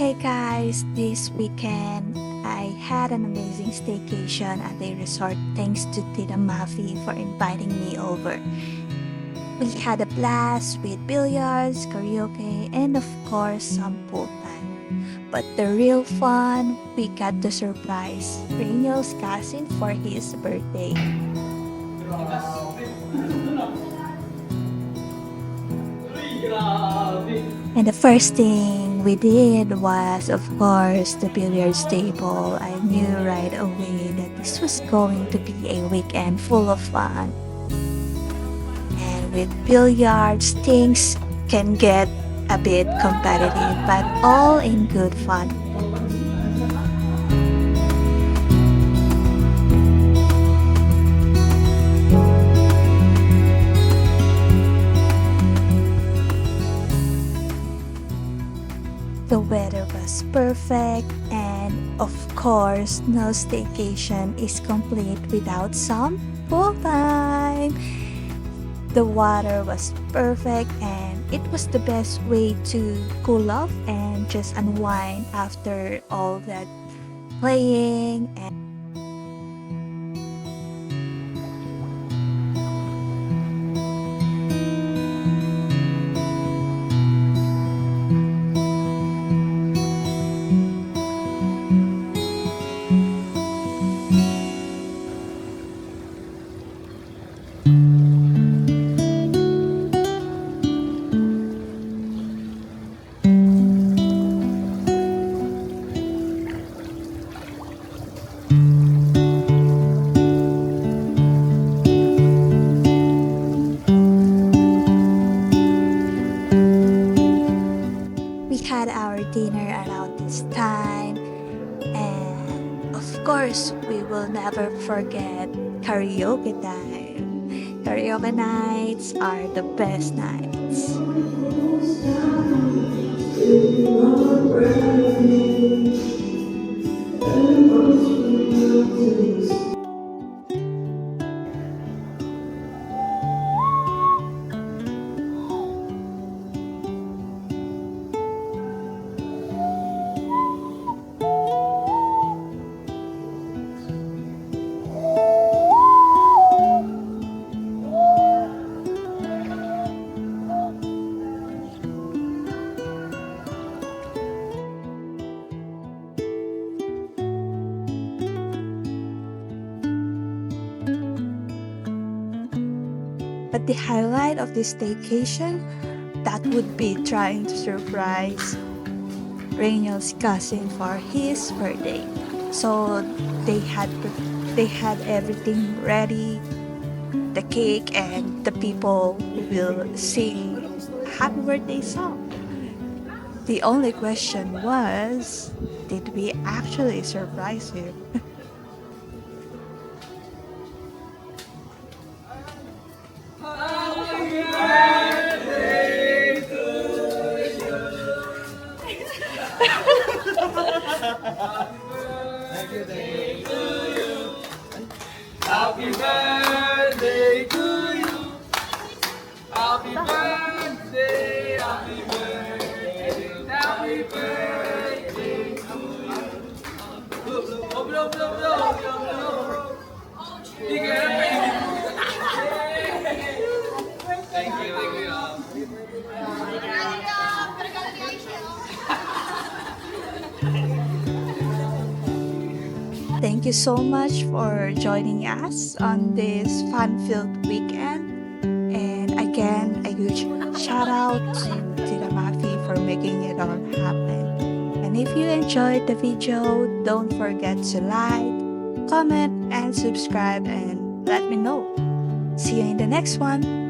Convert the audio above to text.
Hey guys, this weekend I had an amazing staycation at a resort thanks to Tita Mafie for inviting me over. We had a blast with billiards, karaoke, and of course some pool time. But the real fun, we got to surprise Raniel's cousin for his birthday. And the first thing we did was, of course, the billiards table. I knew right away that this was going to be a weekend full of fun. And with billiards, things can get a bit competitive, but all in good fun. The weather was perfect, and of course, no staycation is complete without some pool time. The water was perfect, and it was the best way to cool off and just unwind after all that playing. And we had our dinner around this time, and of course, we will never forget karaoke time. Karaoke nights are the best nights. But the highlight of this staycation, that would be trying to surprise Rainiel's cousin for his birthday. So they had everything ready, the cake and the people who will sing happy birthday song. The only question was, did we actually surprise him? Happy birthday to you. Happy birthday, happy birthday, happy birthday to you. Blow, blow, blow, blow, blow, blow. Thank you, thank you. Thank you so much for joining us on this fun-filled weekend. And again, a huge shout out to Tita Mafie for making it all happen. And if you enjoyed the video, don't forget to like, comment, and subscribe and let me know. See you in the next one.